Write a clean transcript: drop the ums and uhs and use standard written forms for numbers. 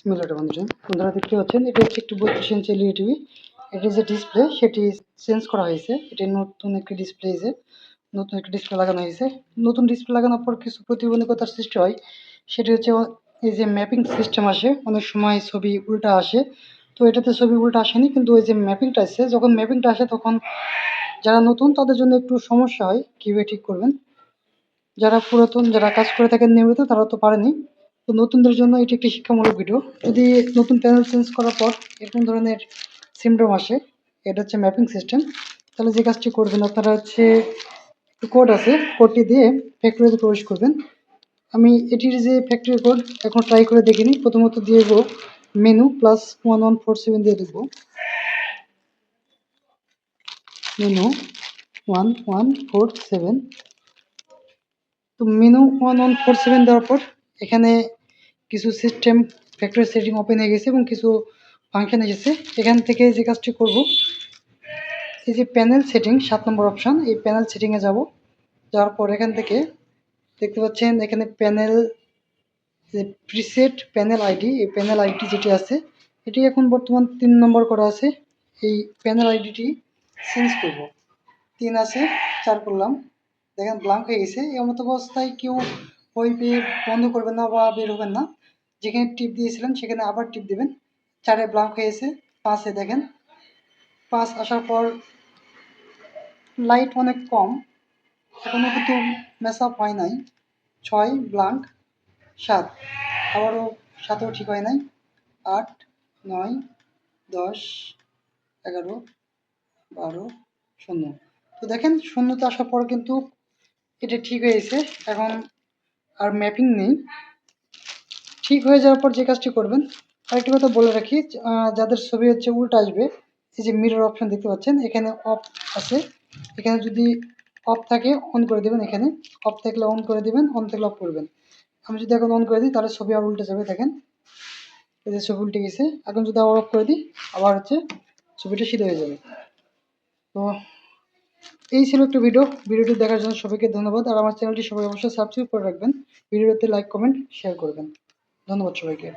Similar বন্ধুরা দেখতে পাচ্ছেন এটা হচ্ছে একটি 32 ইঞ্চি এলইডি টিভি। এটি যে ডিসপ্লে সেটি চেঞ্জ করা হয়েছে। এটি নতুন একটি ডিসপ্লে নতুন একটি ডিসপ্লে লাগানো হয়েছে। নতুন ডিসপ্লে লাগানোর পর কিছু প্রতিবন্ধকতার সৃষ্টি হয়। সেটি হচ্ছে এই যে ম্যাপিং সিস্টেম আসে, অনেক সময় ছবি উল্টা আসে। তো এটাতে ছবি উল্টা আসেনি, কিন্তু ওই যে ম্যাপিংটা আসছে, যখন ম্যাপিংটা আসে তখন যারা নতুন তাদের জন্য একটু সমস্যা হয় কীভাবে ঠিক করবেন। যারা পুরাতন, যারা কাজ করে থাকেন নিয়মিত, তারা তো পারেনি। তো নতুনদের জন্য এটি একটি শিক্ষামূলক ভিডিও। যদি নতুন প্যানেল চেঞ্জ করার পর এরকম ধরনের সিমটম আসে, এটা হচ্ছে ম্যাপিং সিস্টেম, তাহলে যে কাজটি করবেন আপনারা হচ্ছে কোড আছে, কোডটি দিয়ে ফ্যাক্টরিতে প্রবেশ করবেন। আমি এটির যে ফ্যাক্টরি কোড এখন ট্রাই করে দেখিনি। প্রথমত দিয়ে দেবো মেনু +1147 দিয়ে দেখবো মেনু 1147। তো মেনু 1147 দেওয়ার পর এখানে কিছু সিস্টেম ফ্যাক্টরি সেটিং ওপেন হয়ে গেছে এবং কিছু ফাংশন এসেছে। এখান থেকে যে কাজটি করব, এই যে প্যানেল সেটিং 7 নম্বর অপশান, এই প্যানেল সেটিংয়ে যাব। যাওয়ার পর এখান থেকে দেখতে পাচ্ছেন এখানে প্যানেল যে প্রিসেট প্যানেল আইডি, এই প্যানেল আইডি যেটি আছে এটি এখন বর্তমান 3 নম্বর করা আছে। এই প্যানেল আইডিটি চেঞ্জ করব। 3 আছে, 4 করলাম, দেখেন ব্ল্যাঙ্ক হয়ে গেছে। এই মতো অবস্থায় কেউ বই পেয়ে বন্ধ করবেন না বা বের হবেন না। যেখানে টিপ দিয়েছিলেন সেখানে আবার টিপ দেবেন। 4-এ ব্ল্যাঙ্ক হয়েছে। 5-এ দেখেন 5 আসার পর লাইট অনেক কম, এখনও কিন্তু ম্যাচ আপ হয় নাই। 6 ব্ল্যাঙ্ক, 7 আবারও 7-ও ঠিক হয় নাই, 8, 9, 10, 11, 12, 0। তো দেখেন শূন্যতে আসার পর কিন্তু এটা ঠিক হয়েছে। এখন আর ম্যাপিং নেই। ঠিক হয়ে যাওয়ার পর যে কাজটি করবেন, আরেকটি কথা বলে রাখি, যাদের ছবি হচ্ছে উল্টা আসবে, এই যে মিরর অপশন দেখতে পাচ্ছেন এখানে অফ আছে। এখানে যদি অফ থাকে অন করে দেবেন, এখানে অফ থাকলে অন করে দেবেন, অন থাকলে অফ করবেন। আমি যদি এখন অন করে দিই তাহলে ছবি আর উল্টে যাবে। দেখেন এই যে ছবি উল্টে গেছে। এখন যদি আবার অফ করে দিই আবার হচ্ছে ছবিটা সিধে হয়ে যাবে। তো এই ছিল একটা ভিডিওটি দেখার জন্য সবাইকে ধন্যবাদ। আর আমার চ্যানেলটি সবাই অবশ্যই সাবস্ক্রাইব করে রাখবেন। ভিডিওতে লাইক, কমেন্ট, শেয়ার করবেন। ধন্যবাদ সবাইকে।